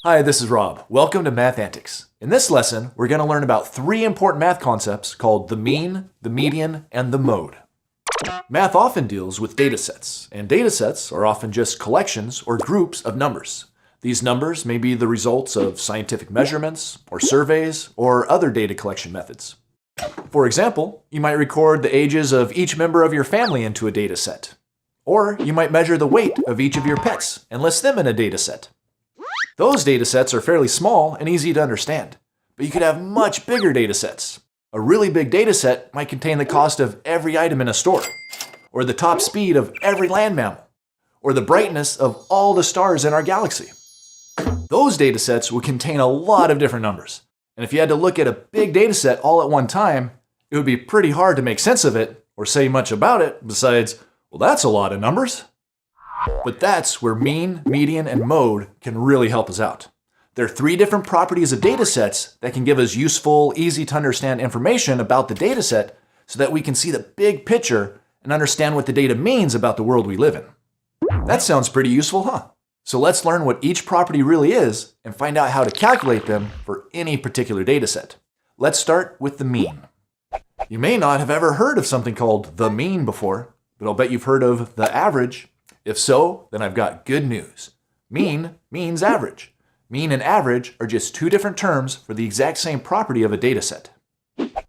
Hi, this is Rob. Welcome to Math Antics. In this lesson, we're going to learn about three important math concepts called the mean, the median, and the mode. Math often deals with data sets, and data sets are often just collections or groups of numbers. These numbers may be the results of scientific measurements, or surveys, or other data collection methods. For example, you might record the ages of each member of your family into a data set. Or you might measure the weight of each of your pets and list them in a data set. Those data sets are fairly small and easy to understand, but you could have much bigger data sets. A really big data set might contain the cost of every item in a store, or the top speed of every land mammal, or the brightness of all the stars in our galaxy. Those data sets would contain a lot of different numbers, and if you had to look at a big data set all at one time, it would be pretty hard to make sense of it or say much about it besides, well, that's a lot of numbers. But that's where mean, median, and mode can really help us out. There are three different properties of data sets that can give us useful, easy to understand information about the data set so that we can see the big picture and understand what the data means about the world we live in. That sounds pretty useful, huh? So let's learn what each property really is and find out how to calculate them for any particular data set. Let's start with the mean. You may not have ever heard of something called the mean before, but I'll bet you've heard of the average. If so, then I've got good news. Mean means average. Mean and average are just two different terms for the exact same property of a data set.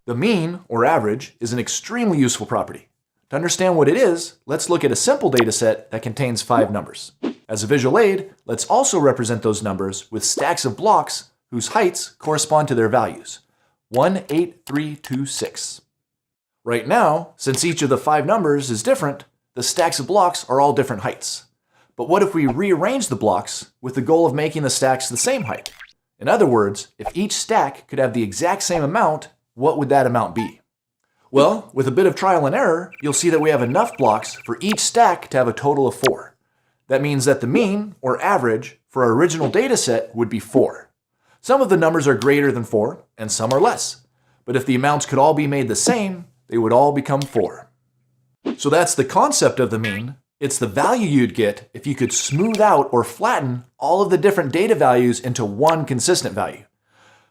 The mean, or average, is an extremely useful property. To understand what it is, let's look at a simple data set that contains 5 numbers. As a visual aid, let's also represent those numbers with stacks of blocks whose heights correspond to their values. 1, 8, 3, 2, 6. Right now, since each of the 5 numbers is different, the stacks of blocks are all different heights. But what if we rearrange the blocks with the goal of making the stacks the same height? In other words, if each stack could have the exact same amount, what would that amount be? Well, with a bit of trial and error, you'll see that we have enough blocks for each stack to have a total of 4. That means that the mean, or average, for our original data set would be 4. Some of the numbers are greater than 4, and some are less. But if the amounts could all be made the same, they would all become 4. So that's the concept of the mean. It's the value you'd get if you could smooth out or flatten all of the different data values into one consistent value.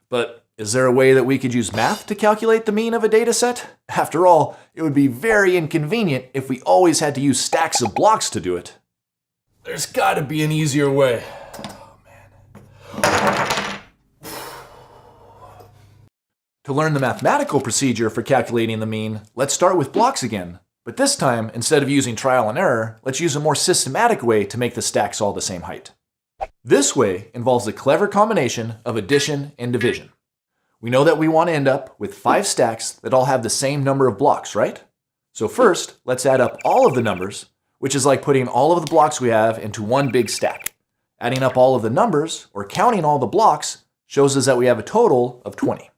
But is there a way that we could use math to calculate the mean of a data set? After all, it would be very inconvenient if we always had to use stacks of blocks to do it. There's got to be an easier way. Oh, man. To learn the mathematical procedure for calculating the mean, let's start with blocks again. But this time, instead of using trial and error, let's use a more systematic way to make the stacks all the same height. This way involves a clever combination of addition and division. We know that we want to end up with 5 stacks that all have the same number of blocks, right? So first, let's add up all of the numbers, which is like putting all of the blocks we have into one big stack. Adding up all of the numbers, or counting all the blocks, shows us that we have a total of 20.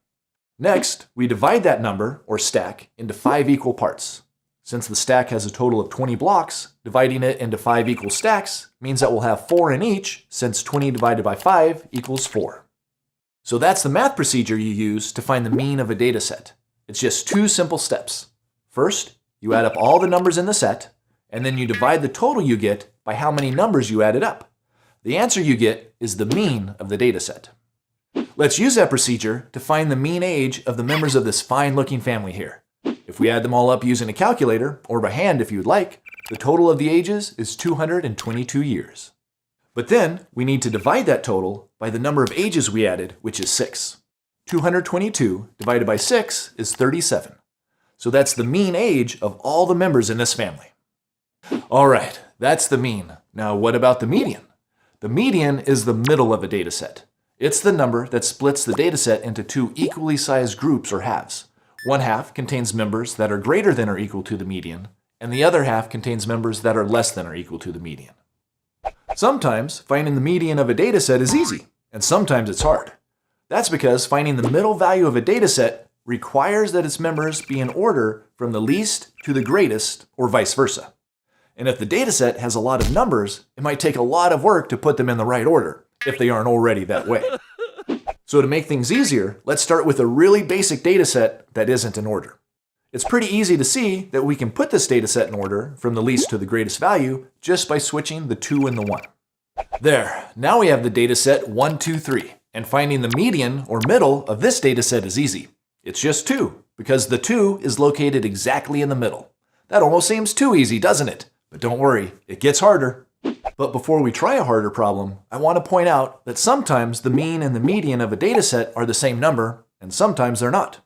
Next, we divide that number, or stack, into 5 equal parts. Since the stack has a total of 20 blocks, dividing it into 5 equal stacks means that we'll have 4 in each, since 20 divided by 5 equals 4. So that's the math procedure you use to find the mean of a data set. It's just 2 simple steps. First, you add up all the numbers in the set, and then you divide the total you get by how many numbers you added up. The answer you get is the mean of the data set. Let's use that procedure to find the mean age of the members of this fine-looking family here. If we add them all up using a calculator, or by hand if you'd like, the total of the ages is 222 years. But then, we need to divide that total by the number of ages we added, which is 6. 222 divided by 6 is 37. So that's the mean age of all the members in this family. Alright, that's the mean. Now what about the median? The median is the middle of a data set. It's the number that splits the data set into 2 equally sized groups or halves. One half contains members that are greater than or equal to the median, and the other half contains members that are less than or equal to the median. Sometimes finding the median of a data set is easy, and sometimes it's hard. That's because finding the middle value of a data set requires that its members be in order from the least to the greatest, or vice versa. And if the data set has a lot of numbers, it might take a lot of work to put them in the right order, if they aren't already that way. So to make things easier, let's start with a really basic data set that isn't in order. It's pretty easy to see that we can put this data set in order from the least to the greatest value just by switching the 2 and the 1. There, now we have the data set 1, 2, 3, and finding the median or middle of this data set is easy. It's just 2, because the 2 is located exactly in the middle. That almost seems too easy, doesn't it? But don't worry, it gets harder. But before we try a harder problem, I want to point out that sometimes the mean and the median of a data set are the same number, and sometimes they're not.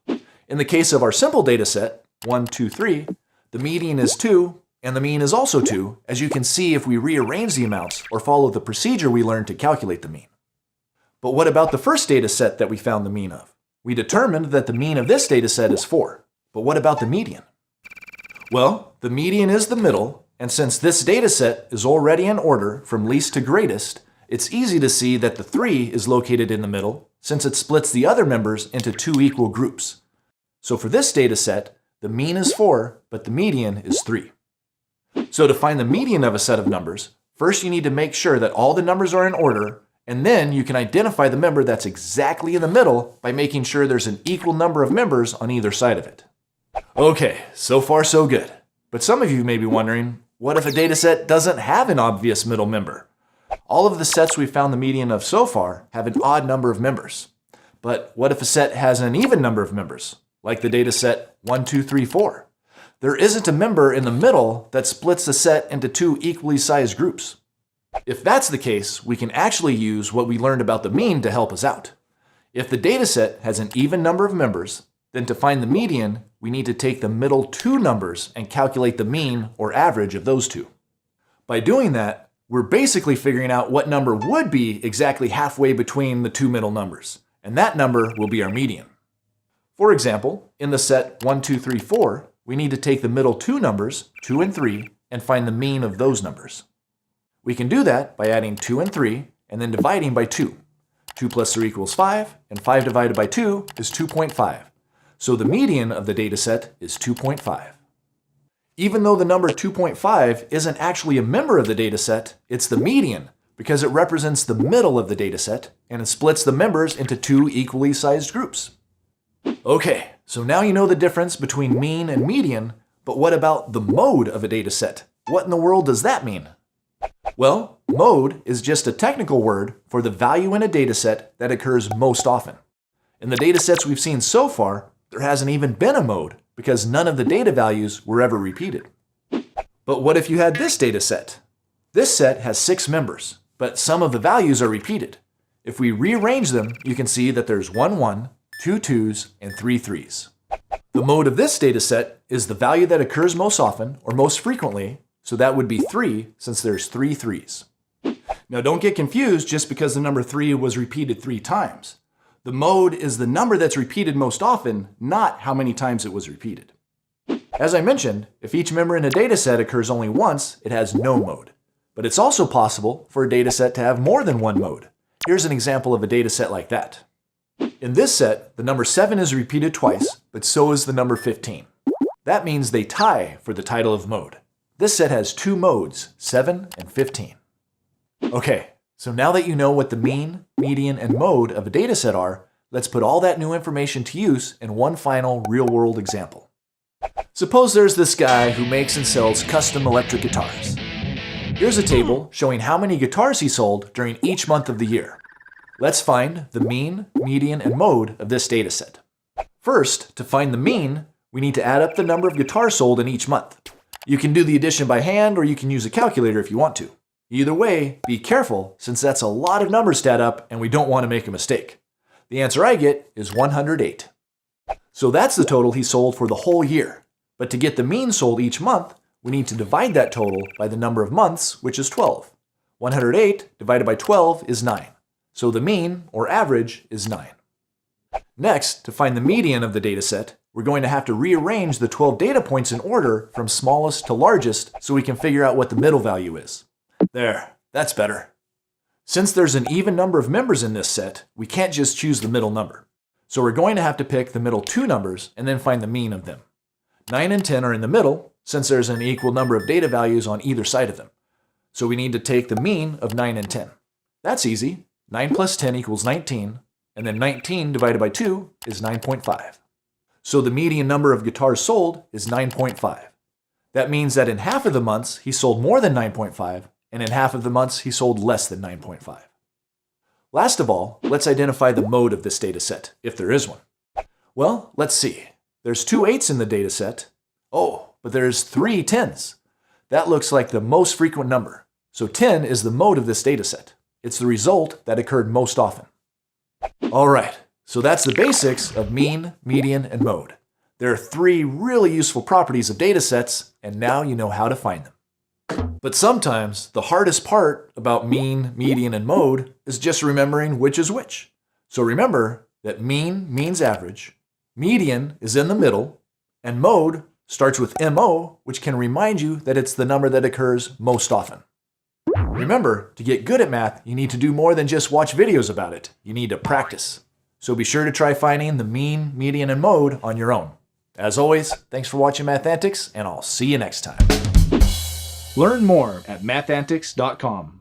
In the case of our simple data set, 1, 2, 3, the median is 2, and the mean is also 2, as you can see if we rearrange the amounts or follow the procedure we learned to calculate the mean. But what about the first data set that we found the mean of? We determined that the mean of this data set is 4. But what about the median? Well, the median is the middle, and since this data set is already in order from least to greatest, it's easy to see that the 3 is located in the middle, since it splits the other members into 2 equal groups. So for this data set, the mean is 4, but the median is 3. So to find the median of a set of numbers, first you need to make sure that all the numbers are in order, and then you can identify the member that's exactly in the middle by making sure there's an equal number of members on either side of it. Okay, so far so good. But some of you may be wondering, what if a data set doesn't have an obvious middle member? All of the sets we've found the median of so far have an odd number of members. But what if a set has an even number of members, like the data set 1, 2, 3, 4? There isn't a member in the middle that splits the set into 2 equally sized groups. If that's the case, we can actually use what we learned about the mean to help us out. If the data set has an even number of members, then to find the median, we need to take the middle 2 numbers and calculate the mean or average of those 2. By doing that, we're basically figuring out what number would be exactly halfway between the 2 middle numbers, and that number will be our median. For example, in the set 1, 2, 3, 4, we need to take the middle 2 numbers, 2 and 3, and find the mean of those numbers. We can do that by adding 2 and 3, and then dividing by 2. 2 plus 3 equals 5, and 5 divided by 2 is 2.5. So the median of the data set is 2.5. Even though the number 2.5 isn't actually a member of the data set, it's the median, because it represents the middle of the data set, and it splits the members into 2 equally sized groups. Okay, so now you know the difference between mean and median, but what about the mode of a data set? What in the world does that mean? Well, mode is just a technical word for the value in a data set that occurs most often. In the data sets we've seen so far, there hasn't even been a mode because none of the data values were ever repeated. But what if you had this data set? This set has 6 members, but some of the values are repeated. If we rearrange them, you can see that there's 1, 1, 2 2s, and 3 3s. The mode of this data set is the value that occurs most often or most frequently, so that would be 3 since there's 3 3s. Now don't get confused just because the number 3 was repeated 3 times. The mode is the number that's repeated most often, not how many times it was repeated. As I mentioned, if each member in a data set occurs only once, it has no mode. But it's also possible for a data set to have more than one mode. Here's an example of a data set like that. In this set, the number 7 is repeated twice, but so is the number 15. That means they tie for the title of mode. This set has 2 modes, 7 and 15. Okay, so now that you know what the mean, median, and mode of a data set are, let's put all that new information to use in one final real-world example. Suppose there's this guy who makes and sells custom electric guitars. Here's a table showing how many guitars he sold during each month of the year. Let's find the mean, median, and mode of this data set. First, to find the mean, we need to add up the number of guitars sold in each month. You can do the addition by hand or you can use a calculator if you want to. Either way, be careful since that's a lot of numbers to add up and we don't want to make a mistake. The answer I get is 108. So that's the total he sold for the whole year. But to get the mean sold each month, we need to divide that total by the number of months, which is 12. 108 divided by 12 is 9. So the mean, or average, is 9. Next, to find the median of the data set, we're going to have to rearrange the 12 data points in order from smallest to largest so we can figure out what the middle value is. There, that's better. Since there's an even number of members in this set, we can't just choose the middle number. So we're going to have to pick the middle 2 numbers and then find the mean of them. 9 and 10 are in the middle, since there's an equal number of data values on either side of them. So we need to take the mean of 9 and 10. That's easy. 9 plus 10 equals 19, and then 19 divided by 2 is 9.5. So the median number of guitars sold is 9.5. That means that in half of the months, he sold more than 9.5, and in half of the months he sold less than 9.5. Last of all, let's identify the mode of this data set, if there is one. Well, let's see. There's 2 8s in the data set. Oh, but there's 3 10s. That looks like the most frequent number. So 10 is the mode of this data set. It's the result that occurred most often. All right, so that's the basics of mean, median, and mode. There are 3 really useful properties of data sets, and now you know how to find them. But sometimes the hardest part about mean, median, and mode is just remembering which is which. So remember that mean means average, median is in the middle, and mode starts with MO, which can remind you that it's the number that occurs most often. Remember, to get good at math, you need to do more than just watch videos about it. You need to practice. So be sure to try finding the mean, median, and mode on your own. As always, thanks for watching Mathantics, and I'll see you next time. Learn more at mathantics.com.